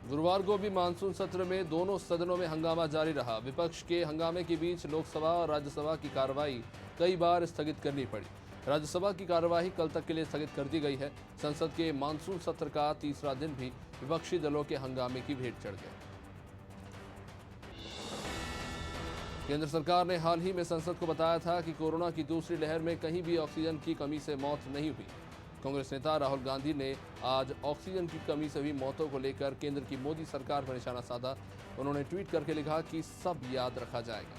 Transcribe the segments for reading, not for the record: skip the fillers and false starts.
गुरुवार को भी मानसून सत्र में दोनों सदनों में हंगामा जारी रहा। विपक्ष के हंगामे के बीच लोकसभा और राज्यसभा की कार्रवाई कई बार स्थगित करनी पड़ी। राज्यसभा की कार्यवाही कल तक के लिए स्थगित कर दी गई है। संसद के मानसून सत्र का तीसरा दिन भी विपक्षी दलों के हंगामे की भेंट चढ़ गया। केंद्र सरकार ने हाल ही में संसद को बताया था कि कोरोना की दूसरी लहर में कहीं भी ऑक्सीजन की कमी से मौत नहीं हुई। कांग्रेस नेता राहुल गांधी ने आज ऑक्सीजन की कमी से हुई मौतों को लेकर केंद्र की मोदी सरकार पर निशाना साधा। उन्होंने ट्वीट करके लिखा कि सब याद रखा जाएगा।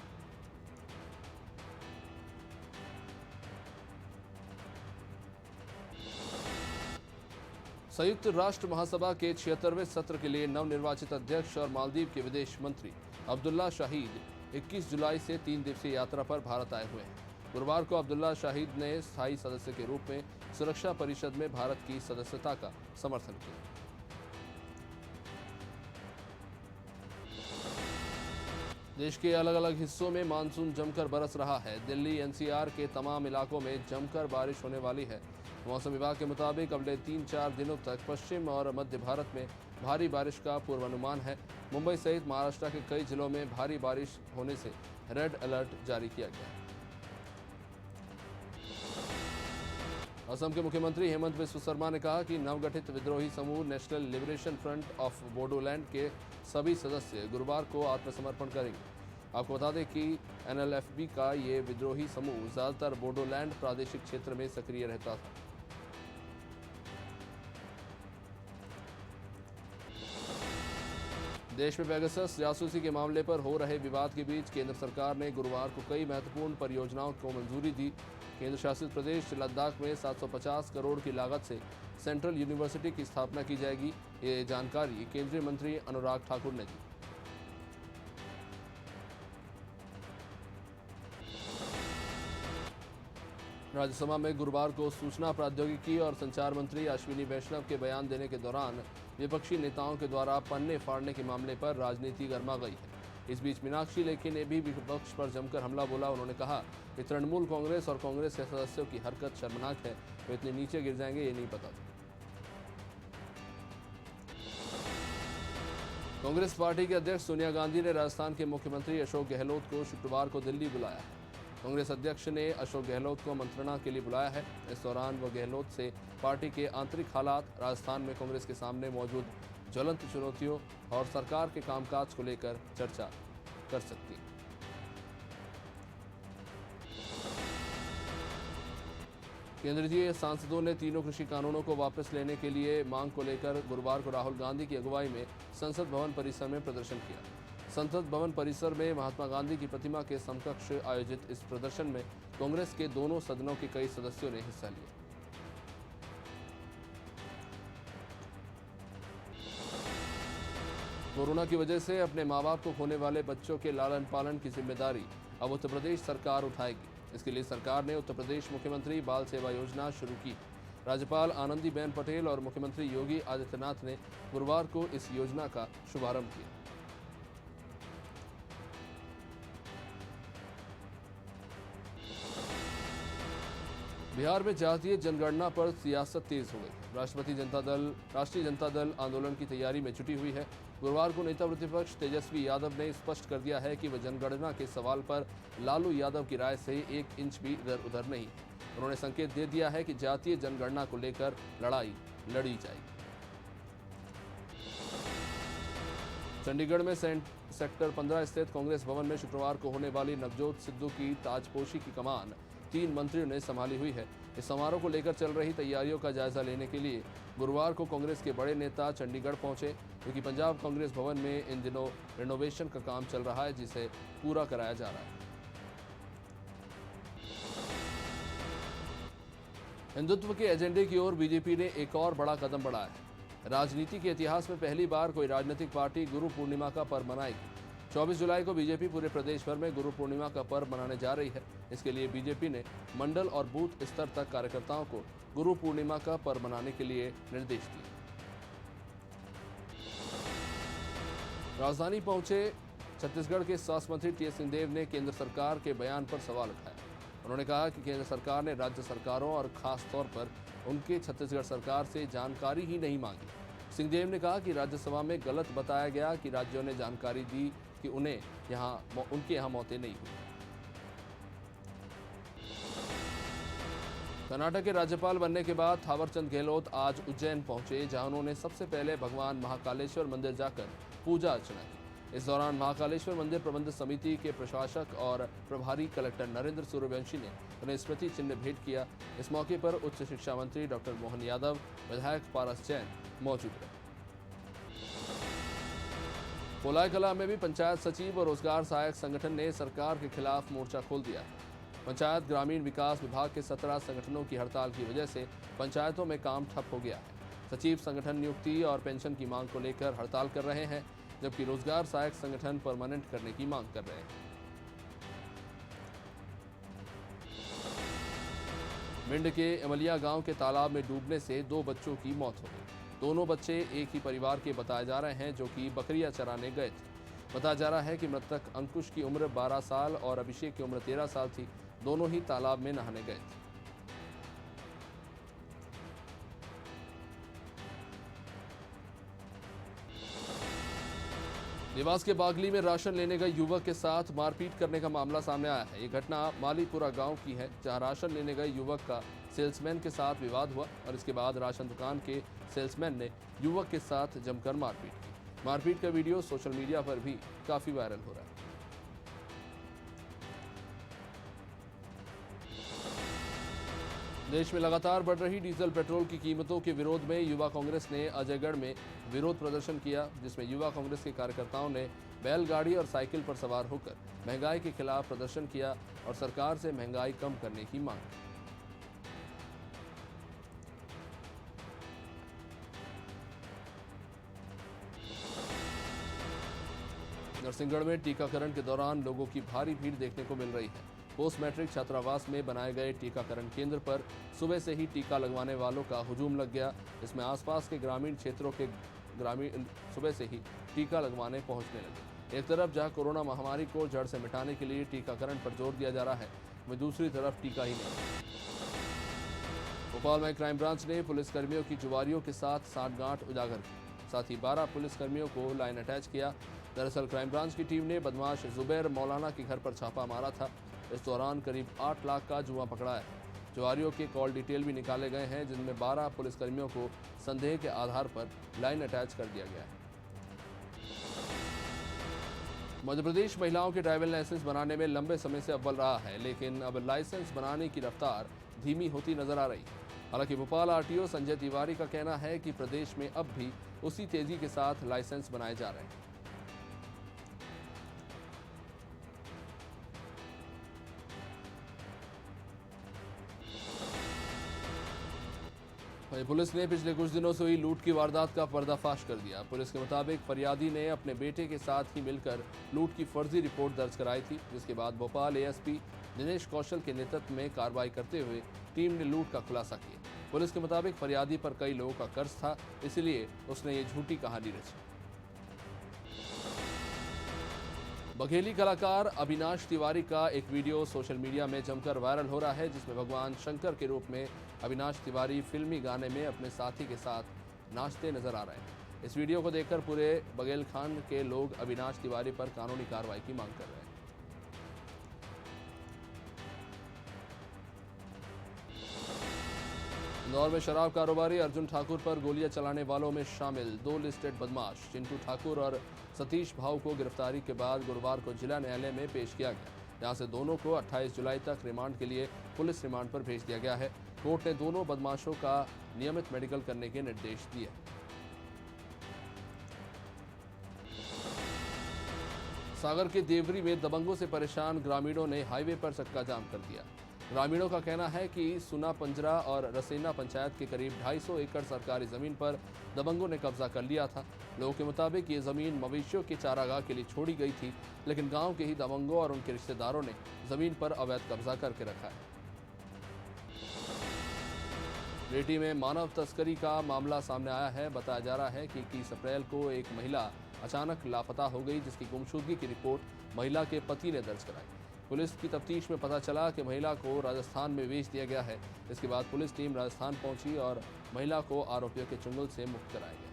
संयुक्त राष्ट्र महासभा के 76वें सत्र के लिए नवनिर्वाचित अध्यक्ष और मालदीव के विदेश मंत्री अब्दुल्ला शाहिद 21 जुलाई से 3 दिवसीय यात्रा पर भारत आए हुए हैं। गुरुवार को अब्दुल्ला शाहिद ने स्थायी सदस्य के रूप में सुरक्षा परिषद में भारत की सदस्यता का समर्थन किया। देश के अलग अलग हिस्सों में मानसून जमकर बरस रहा है। दिल्ली एनसीआर के तमाम इलाकों में जमकर बारिश होने वाली है। मौसम विभाग के मुताबिक अगले 3-4 दिनों तक पश्चिम और मध्य भारत में भारी बारिश का पूर्वानुमान है। मुंबई सहित महाराष्ट्र के कई जिलों में भारी बारिश होने से रेड अलर्ट जारी किया गया है। असम के मुख्यमंत्री हेमंत बिस्व शर्मा ने कहा कि नवगठित विद्रोही समूह national liberation front of Bodoland के सभी सदस्य गुरुवार को आत्मसमर्पण करेंगे। आपको बता दें कि एनएलएफबी का ये विद्रोही समूह ज्यादातर बोडोलैंड प्रादेशिक क्षेत्र में सक्रिय रहता था। देश में पेगासस जासूसी के मामले पर हो रहे विवाद के बीच केंद्र सरकार ने गुरुवार को कई महत्वपूर्ण परियोजनाओं को मंजूरी दी। केंद्र शासित प्रदेश लद्दाख में 750 करोड़ की लागत से सेंट्रल यूनिवर्सिटी की स्थापना की जाएगी। ये जानकारी केंद्रीय मंत्री अनुराग ठाकुर ने दी। राज्यसभा में गुरुवार को सूचना प्रौद्योगिकी और संचार मंत्री अश्विनी वैष्णव के बयान देने के दौरान विपक्षी नेताओं के द्वारा पन्ने फाड़ने के मामले पर राजनीति गर्मा गई है। इस बीच मीनाक्षी लेखी ने भी विपक्ष पर जमकर हमला बोला। उन्होंने कहा कि तृणमूल कांग्रेस और कांग्रेस के सदस्यों की हरकत शर्मनाक है। वे इतने नीचे गिर जाएंगे ये नहीं पता था। कांग्रेस पार्टी के अध्यक्ष सोनिया गांधी ने राजस्थान के मुख्यमंत्री अशोक गहलोत को शुक्रवार को दिल्ली बुलाया है। कांग्रेस अध्यक्ष ने अशोक गहलोत को मंत्रणा के लिए बुलाया है। इस दौरान वह गहलोत से पार्टी के आंतरिक हालात, राजस्थान में कांग्रेस के सामने मौजूद ज्वलंत चुनौतियों और सरकार के कामकाज को लेकर चर्चा कर सकती है। केंद्रीय सांसदों ने तीनों कृषि कानूनों को वापस लेने के लिए मांग को लेकर गुरुवार को राहुल गांधी की अगुवाई में संसद भवन परिसर में प्रदर्शन किया। संसद भवन परिसर में महात्मा गांधी की प्रतिमा के समकक्ष आयोजित इस प्रदर्शन में कांग्रेस के दोनों सदनों के कई सदस्यों ने हिस्सा लिया। कोरोना की वजह से अपने मां बाप को खोने वाले बच्चों के लालन पालन की जिम्मेदारी अब उत्तर प्रदेश सरकार उठाएगी। इसके लिए सरकार ने उत्तर प्रदेश मुख्यमंत्री बाल सेवा योजना शुरू की। राज्यपाल आनंदीबेन पटेल और मुख्यमंत्री योगी आदित्यनाथ ने गुरुवार को इस योजना का शुभारंभ किया। बिहार में जातीय जनगणना पर सियासत तेज हो गई। राष्ट्रीय जनता दल आंदोलन की तैयारी में जुटी हुई है। गुरुवार को नेता प्रतिपक्ष तेजस्वी यादव ने स्पष्ट कर दिया है कि वह जनगणना के सवाल पर लालू यादव की राय से 1 इंच भी इधर उधर नहीं है। उन्होंने संकेत दे दिया है कि जातीय जनगणना को लेकर लड़ाई लड़ी जाएगी। चंडीगढ़ में सेक्टर 15 स्थित कांग्रेस भवन में शुक्रवार को होने वाली नवजोत सिद्धू की ताजपोशी की कमान 3 मंत्रियों ने संभाली हुई है। इस समारोह को लेकर चल रही तैयारियों का जायजा लेने के लिए गुरुवार को कांग्रेस के बड़े नेता चंडीगढ़ पहुंचे, क्योंकि पंजाब कांग्रेस भवन में इन दिनों रेनोवेशन का काम चल रहा है, जिसे पूरा कराया जा रहा है। हिंदुत्व के एजेंडे की ओर बीजेपी ने एक और बड़ा कदम बढ़ाया है। राजनीति के इतिहास में पहली बार कोई राजनीतिक पार्टी गुरु पूर्णिमा का पर्व मनाएगी। 24 जुलाई को बीजेपी पूरे प्रदेश भर में गुरु पूर्णिमा का पर्व मनाने जा रही है। इसके लिए बीजेपी ने मंडल और बूथ स्तर तक कार्यकर्ताओं को गुरु पूर्णिमा का पर्व मनाने के लिए निर्देश दिए। राजधानी पहुंचे छत्तीसगढ़ के स्वास्थ्य मंत्री टीएस सिंहदेव ने केंद्र सरकार के बयान पर सवाल उठाया। उन्होंने कहा कि केंद्र सरकार ने राज्य सरकारों और खास तौर पर उनके छत्तीसगढ़ सरकार से जानकारी ही नहीं मांगी। सिंहदेव ने कहा कि राज्यसभा में गलत बताया गया कि राज्यों ने जानकारी दी कि उनके यहाँ मौतें नहीं हुई। कर्नाटक के राज्यपाल बनने के बाद थावरचंद गहलोत आज उज्जैन पहुंचे, जहां उन्होंने सबसे पहले भगवान महाकालेश्वर मंदिर जाकर पूजा अर्चना की। इस दौरान महाकालेश्वर मंदिर प्रबंध समिति के प्रशासक और प्रभारी कलेक्टर नरेंद्र सूर्यवंशी ने उन्हें स्मृति चिन्ह भेंट किया। इस मौके पर उच्च शिक्षा मंत्री डॉक्टर मोहन यादव, विधायक पारस जैन मौजूद रहे। कोलायकला में भी पंचायत सचिव और रोजगार सहायक संगठन ने सरकार के खिलाफ मोर्चा खोल दिया है। पंचायत ग्रामीण विकास विभाग के 17 संगठनों की हड़ताल की वजह से पंचायतों में काम ठप हो गया है। सचिव संगठन नियुक्ति और पेंशन की मांग को लेकर हड़ताल कर रहे हैं, जबकि रोजगार सहायक संगठन परमानेंट करने की मांग कर रहे हैं। मिंड के अमलिया गांव के तालाब में डूबने से 2 बच्चों की मौत हो गई। दोनों बच्चे एक ही परिवार के बताए जा रहे हैं, जो कि बकरियां चराने गए थे। बताया जा रहा है कि मृतक अंकुश की उम्र 12 साल और अभिषेक की उम्र 13 साल थी। दोनों ही तालाब में नहाने गए थे। देवास के बागली में राशन लेने गए युवक के साथ मारपीट करने का मामला सामने आया है। ये घटना मालीपुरा गांव की है, जहां राशन लेने गए युवक का सेल्समैन के साथ विवाद हुआ और इसके बाद राशन दुकान के सेल्समैन ने युवक के साथ जमकर मारपीट की। मारपीट का वीडियो सोशल मीडिया पर भी काफी वायरल हो रहा है। देश में लगातार बढ़ रही डीजल पेट्रोल की कीमतों के विरोध में युवा कांग्रेस ने अजयगढ़ में विरोध प्रदर्शन किया, जिसमें युवा कांग्रेस के कार्यकर्ताओं ने बैलगाड़ी और साइकिल पर सवार होकर महंगाई के खिलाफ प्रदर्शन किया और सरकार से महंगाई कम करने की मांग की। नरसिंहगढ़ में टीकाकरण के दौरान लोगों की भारी भीड़ देखने को मिल रही है। पोस्ट मैट्रिक छात्रावास में बनाए गए टीकाकरण केंद्र पर सुबह से ही टीका लगवाने वालों का हुजूम लग गया। इसमें आसपास के ग्रामीण क्षेत्रों के ग्रामीण सुबह से ही टीका लगवाने पहुंचने लगे। एक तरफ जहां कोरोना महामारी को जड़ से मिटाने के लिए टीकाकरण पर जोर दिया जा रहा है, वहीं दूसरी तरफ टीका ही नहीं। भोपाल में क्राइम ब्रांच ने पुलिसकर्मियों की जुआरियों के साथ साठगांठ उजागर की, साथ ही 12 पुलिसकर्मियों को लाइन अटैच किया। दरअसल क्राइम ब्रांच की टीम ने बदमाश जुबैर मौलाना के घर पर छापा मारा था। इस दौरान करीब 8 लाख का जुआ पकड़ा है। जुआरियों के कॉल डिटेल भी निकाले गए हैं, जिनमें 12 पुलिसकर्मियों को संदेह के आधार पर लाइन अटैच कर दिया गया है। मध्य प्रदेश महिलाओं के ड्राइविंग लाइसेंस बनाने में लंबे समय से अव्वल रहा है, लेकिन अब लाइसेंस बनाने की रफ्तार धीमी होती नजर आ रही है। हालांकि भोपाल आरटीओ संजय तिवारी का कहना है कि प्रदेश में अब भी उसी तेजी के साथ लाइसेंस बनाए जा रहे हैं। पुलिस ने पिछले कुछ दिनों से हुई लूट की वारदात का पर्दाफाश कर दिया। पुलिस के मुताबिक फरियादी ने अपने बेटे के साथ ही मिलकर लूट की फर्जी रिपोर्ट दर्ज कराई थी, जिसके बाद भोपाल एएसपी दिनेश कौशल के नेतृत्व में कार्रवाई करते हुए टीम ने लूट का खुलासा किया। पुलिस के मुताबिक फरियादी पर कई लोगों का कर्ज था, इसलिए उसने ये झूठी कहानी रची। बघेली कलाकार अविनाश तिवारी का एक वीडियो सोशल मीडिया में जमकर वायरल हो रहा है, जिसमें भगवान शंकर के रूप में अविनाश तिवारी फिल्मी गाने में अपने साथी के साथ नाचते नजर आ रहे हैं। इस वीडियो को देखकर पूरे बघेलखंड के लोग अविनाश तिवारी पर कानूनी कार्रवाई की मांग कर रहे हैं। इंदौर में शराब कारोबारी अर्जुन ठाकुर पर गोलियां चलाने वालों में शामिल 2 लिस्टेड बदमाश चिंटू ठाकुर और सतीश भाऊ को गिरफ्तारी के बाद गुरुवार को जिला न्यायालय में पेश किया गया, जहां से दोनों को 28 जुलाई तक रिमांड के लिए पुलिस रिमांड पर भेज दिया गया है। कोर्ट ने दोनों बदमाशों का नियमित मेडिकल करने के निर्देश दिए। सागर के देवरी में दबंगों से परेशान ग्रामीणों ने हाईवे पर चक्का जाम कर दिया। ग्रामीणों का कहना है कि सुना पंजरा और रसेना पंचायत के करीब 250 एकड़ सरकारी जमीन पर दबंगों ने कब्जा कर लिया था। लोगों के मुताबिक ये जमीन मवेशियों के चारागाह के लिए छोड़ी गई थी, लेकिन गांव के ही दबंगों और उनके रिश्तेदारों ने जमीन पर अवैध कब्जा करके रखा है। रेटी में मानव तस्करी का मामला सामने आया है। बताया जा रहा है कि 21 अप्रैल को एक महिला अचानक लापता हो गई, जिसकी गुमशुदगी की रिपोर्ट महिला के पति ने दर्ज कराई। पुलिस की तफ्तीश में पता चला कि महिला को राजस्थान में भेज दिया गया है। इसके बाद पुलिस टीम राजस्थान पहुंची और महिला को आरोपियों के चंगुल से मुक्त कराया गया।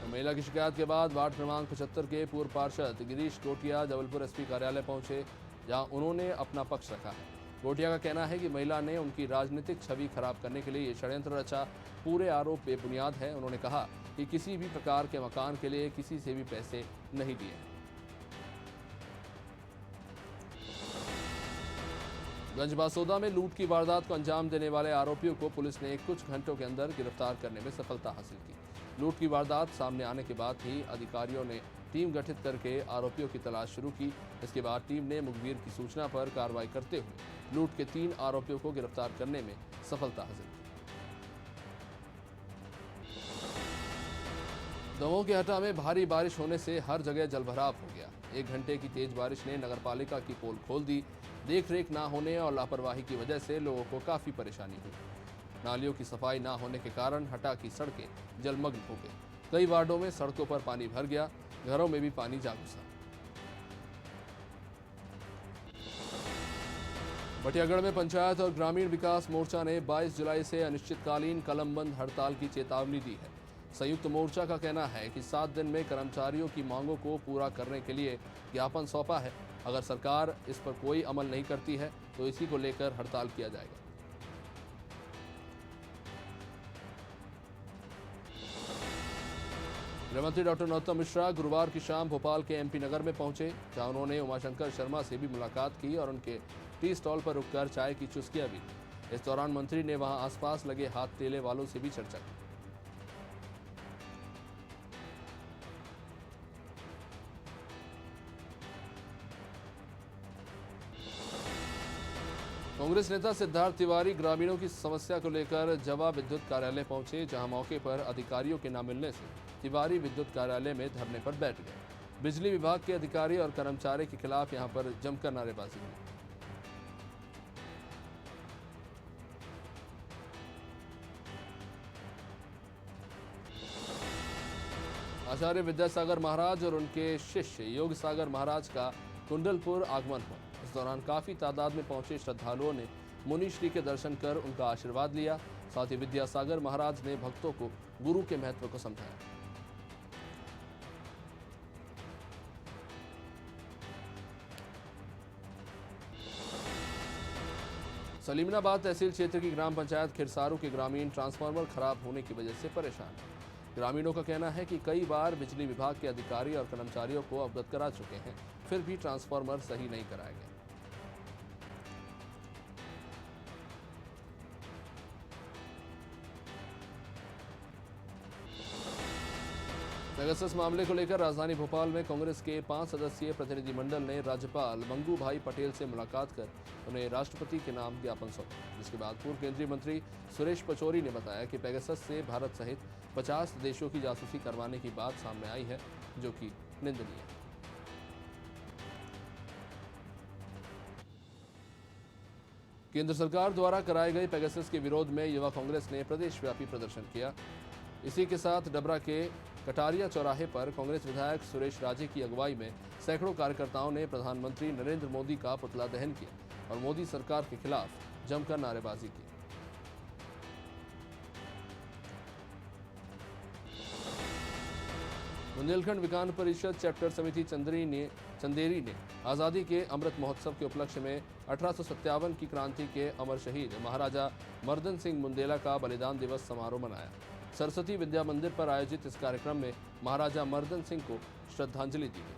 महिला की शिकायत के बाद वार्ड क्रमांक 75 के पूर्व पार्षद गिरीश गोटिया जबलपुर एसपी कार्यालय पहुंचे, जहां उन्होंने अपना पक्ष रखा है। गोटिया का कहना है कि महिला ने उनकी राजनीतिक छवि खराब करने के लिए ये षड्यंत्र रचा। पूरे आरोप बेबुनियाद है। उन्होंने कहा कि किसी भी प्रकार के मकान के लिए किसी से भी पैसे नहीं दिए। गंजबासौदा में लूट की वारदात को अंजाम देने वाले आरोपियों को पुलिस ने कुछ घंटों के अंदर गिरफ्तार करने में सफलता हासिल की। लूट की वारदात सामने आने के बाद ही अधिकारियों ने टीम गठित करके आरोपियों की तलाश शुरू की। इसके बाद टीम ने मुखबिर की सूचना पर कार्रवाई करते हुए लूट के 3 आरोपियों को गिरफ्तार करने में सफलता हासिल की। दमोह के हटा में भारी बारिश होने से हर जगह जलभराव हो गया। 1 घंटे की तेज बारिश ने नगरपालिका की पोल खोल दी। देखरेख ना होने और लापरवाही की वजह से लोगों को काफी परेशानी हुई। नालियों की सफाई ना होने के कारण हटा की सड़कें जलमग्न हो गई। कई वार्डों में सड़कों पर पानी भर गया, घरों में भी पानी जा घुसा। बटियागढ़ में पंचायत और ग्रामीण विकास मोर्चा ने 22 जुलाई से अनिश्चितकालीन कलमबंद हड़ताल की चेतावनी दी है। संयुक्त मोर्चा का कहना है कि 7 दिन में कर्मचारियों की मांगों को पूरा करने के लिए ज्ञापन सौंपा है। अगर सरकार इस पर कोई अमल नहीं करती है तो इसी को लेकर हड़ताल किया जाएगा। गृहमंत्री डॉक्टर नरोत्तम मिश्रा गुरुवार की शाम भोपाल के एमपी नगर में पहुंचे, जहां उन्होंने उमाशंकर शर्मा से भी मुलाकात की और उनके टी स्टॉल पर रुककर चाय की चुस्कियां भी ली। इस दौरान मंत्री ने वहां आसपास लगे हाथ ठेले वालों से भी चर्चा की। कांग्रेस नेता सिद्धार्थ तिवारी ग्रामीणों की समस्या को लेकर जवा विद्युत कार्यालय पहुंचे, जहां मौके पर अधिकारियों के न मिलने से तिवारी विद्युत कार्यालय में धरने पर बैठ गए। बिजली विभाग के अधिकारी और कर्मचारी के खिलाफ यहां पर जमकर नारेबाजी हुई। आचार्य विद्यासागर महाराज और उनके शिष्य योग सागर महाराज का कुंडलपुर आगमन हुआ। इस दौरान काफी तादाद में पहुंचे श्रद्धालुओं ने मुनि श्री के दर्शन कर उनका आशीर्वाद लिया। साथ ही विद्यासागर महाराज ने भक्तों को गुरु के महत्व को समझाया। सलीमनाबाद तहसील क्षेत्र की ग्राम पंचायत खिरसारू के ग्रामीण ट्रांसफार्मर खराब होने की वजह से परेशान हैं। ग्रामीणों का कहना है कि कई बार बिजली विभाग के अधिकारी और कर्मचारियों को अवगत करा चुके हैं, फिर भी ट्रांसफार्मर सही नहीं कराए गए। पेगासस मामले को लेकर राजधानी भोपाल में कांग्रेस के 5 सदस्यीय प्रतिनिधिमंडल ने राज्यपाल मंगू भाई पटेल से मुलाकात कर उन्हें राष्ट्रपति के नाम ज्ञापन सौंपा। जिसके बाद पूर्व केंद्रीय मंत्री सुरेश पचौरी ने बताया कि पेगासस से भारत सहित 50 देशों की जासूसी करवाने की बात सामने आई है, जो कि निंदनीय है। केंद्र सरकार द्वारा कराए गए पेगासस के विरोध में युवा कांग्रेस ने प्रदेशव्यापी प्रदर्शन किया। इसी के साथ डबरा के कटारिया चौराहे पर कांग्रेस विधायक सुरेश राजे की अगुवाई में सैकड़ों कार्यकर्ताओं ने प्रधानमंत्री नरेंद्र मोदी का पुतला दहन किया और मोदी सरकार के खिलाफ जमकर नारेबाजी की। बुंदेलखंड विज्ञान परिषद चैप्टर समिति चंदेरी ने आज़ादी के अमृत महोत्सव के उपलक्ष्य में 1857 की क्रांति के अमर शहीद महाराजा मर्दन सिंह बुंदेला का बलिदान दिवस समारोह मनाया। सरस्वती विद्या मंदिर पर आयोजित इस कार्यक्रम में महाराजा मर्दन सिंह को श्रद्धांजलि दी गई।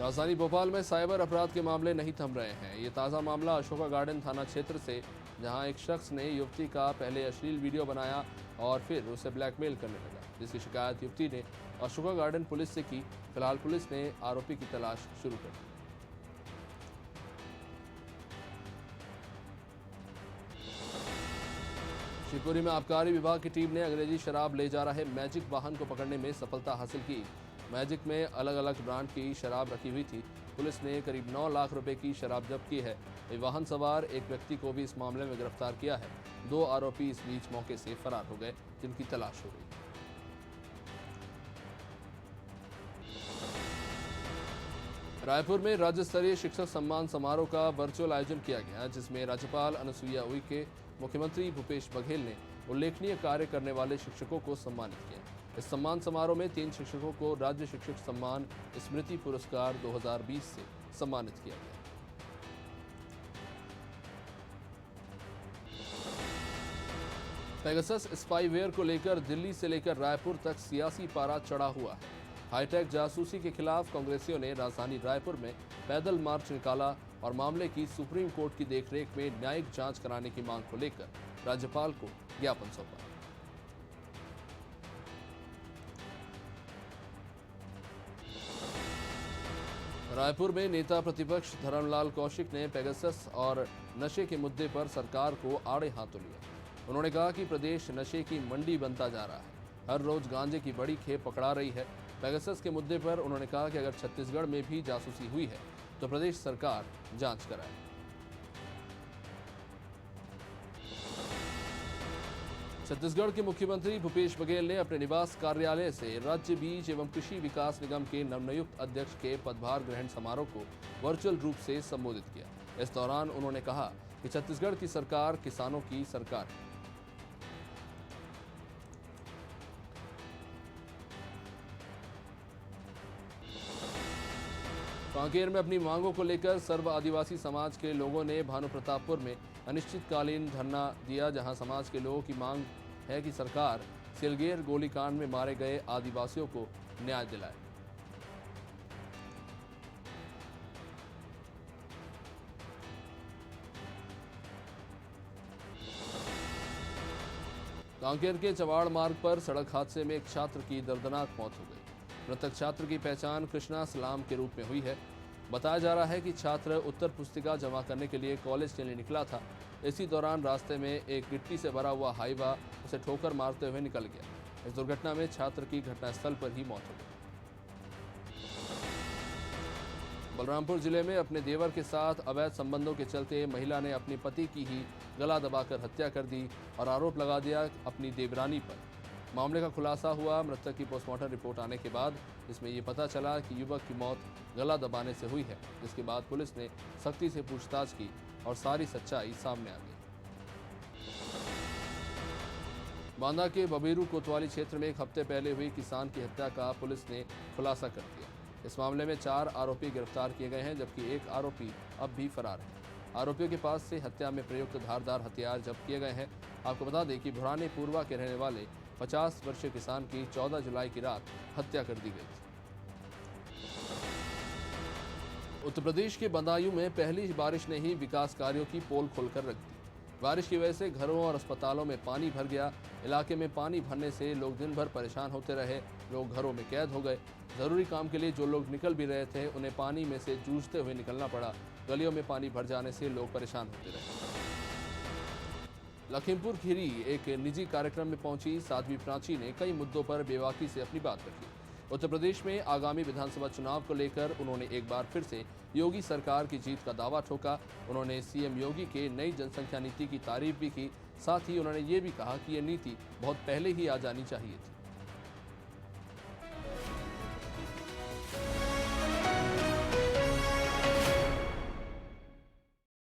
राजधानी भोपाल में साइबर अपराध के मामले नहीं थम रहे हैं। ये ताज़ा मामला अशोका गार्डन थाना क्षेत्र से, जहां एक शख्स ने युवती का पहले अश्लील वीडियो बनाया और फिर उसे ब्लैकमेल करने लगा, जिसकी शिकायत युवती ने अशोका गार्डन पुलिस से की। फिलहाल पुलिस ने आरोपी की तलाश शुरू कर दी। शिवपुरी में आबकारी विभाग की टीम ने अंग्रेजी शराब ले जा रहे मैजिक वाहन को पकड़ने में सफलता हासिल की। मैजिक में अलग अलग ब्रांड की शराब रखी हुई थी। पुलिस ने करीब 9 लाख रुपए की शराब जब्त की है। वाहन सवार एक व्यक्ति को भी इस मामले में गिरफ्तार किया है। 2 आरोपी इस बीच मौके से फरार हो गए, जिनकी तलाश हो गई। रायपुर में राज्य स्तरीय शिक्षक सम्मान समारोह का वर्चुअल आयोजन किया गया, जिसमें राज्यपाल अनुसुईया उइके, मुख्यमंत्री भूपेश बघेल ने उल्लेखनीय कार्य करने वाले शिक्षकों को सम्मानित किया। इस सम्मान समारोह में 3 शिक्षकों को राज्य शिक्षक सम्मान स्मृति पुरस्कार 2020 से सम्मानित किया गया। पेगासस स्पाईवेयर को लेकर दिल्ली से लेकर रायपुर तक सियासी पारा चढ़ा हुआ है। हाईटेक जासूसी के खिलाफ कांग्रेसियों ने राजधानी रायपुर में पैदल मार्च निकाला और मामले की सुप्रीम कोर्ट की देखरेख में न्यायिक जांच कराने की मांग को लेकर राज्यपाल को ज्ञापन सौंपा। रायपुर में नेता प्रतिपक्ष धर्मलाल कौशिक ने पेगासस और नशे के मुद्दे पर सरकार को आड़े हाथों लिया। उन्होंने कहा कि प्रदेश नशे की मंडी बनता जा रहा है, हर रोज गांजे की बड़ी खेप पकड़ा रही है। पेगासस के मुद्दे पर उन्होंने कहा कि अगर छत्तीसगढ़ में भी जासूसी हुई है तो प्रदेश सरकार जांच कराए। छत्तीसगढ़ के मुख्यमंत्री भूपेश बघेल ने अपने निवास कार्यालय से राज्य बीज एवं कृषि विकास निगम के नवनियुक्त अध्यक्ष के पदभार ग्रहण समारोह को वर्चुअल रूप से संबोधित किया। इस दौरान उन्होंने कहा कि छत्तीसगढ़ की सरकार किसानों की सरकार है। कांकेर में अपनी मांगों को लेकर सर्व आदिवासी समाज के लोगों ने भानुप्रतापपुर में अनिश्चितकालीन धरना दिया, जहां समाज के लोगों की मांग है कि सरकार सिलगेर गोलीकांड में मारे गए आदिवासियों को न्याय दिलाए। कांकेर के चवाड़ मार्ग पर सड़क हादसे में एक छात्र की दर्दनाक मौत हो गई। मृतक छात्र की पहचान कृष्णा सलाम के रूप में हुई है। बताया जा रहा है कि छात्र उत्तर पुस्तिका जमा करने के लिए कॉलेज के लिए निकला था। इसी दौरान रास्ते में एक गिट्टी से भरा हुआ हाईवा उसे ठोकर मारते हुए निकल गया। इस दुर्घटना में छात्र की घटनास्थल पर ही मौत हो गई। बलरामपुर जिले में अपने देवर के साथ अवैध संबंधों के चलते महिला ने अपने पति की ही गला दबाकर हत्या कर दी और आरोप लगा दिया अपनी देवरानी पर। मामले का खुलासा हुआ मृतक की पोस्टमार्टम रिपोर्ट आने के बाद। इसमें ये पता चला कि युवक की मौत गला दबाने से हुई है, जिसके बाद पुलिस ने सख्ती से पूछताछ की और सारी सच्चाई सामने आ गई। बांदा के बबेरू कोतवाली क्षेत्र में एक हफ्ते पहले हुई किसान की हत्या का पुलिस ने खुलासा कर दिया। इस मामले में 4 आरोपी गिरफ्तार किए गए हैं, जबकि एक आरोपी अब भी फरार है। आरोपियों के पास से हत्या में प्रयुक्त धारदार हथियार जब्त किए गए हैं। आपको बता दें कि भुराने पूर्वा के रहने वाले 50 वर्षीय किसान की 14 जुलाई की रात हत्या कर दी गई थी। उत्तर प्रदेश के बदायूं में पहली बारिश ने ही विकास कार्यों की पोल खोलकर रख दी। बारिश की वजह से घरों और अस्पतालों में पानी भर गया। इलाके में पानी भरने से लोग दिन भर परेशान होते रहे। लोग घरों में कैद हो गए। जरूरी काम के लिए जो लोग निकल भी रहे थे, उन्हें पानी में से जूझते हुए निकलना पड़ा। गलियों में पानी भर जाने से लोग परेशान होते रहे। लखीमपुर खीरी एक निजी कार्यक्रम में पहुंची साध्वी प्राची ने कई मुद्दों पर बेबाकी से अपनी बात रखी। उत्तर प्रदेश में आगामी विधानसभा चुनाव को लेकर उन्होंने एक बार फिर से योगी सरकार की जीत का दावा ठोका। उन्होंने सीएम योगी के नई जनसंख्या नीति की तारीफ भी की। साथ ही उन्होंने ये भी कहा कि ये नीति बहुत पहले ही आ जानी चाहिए थी।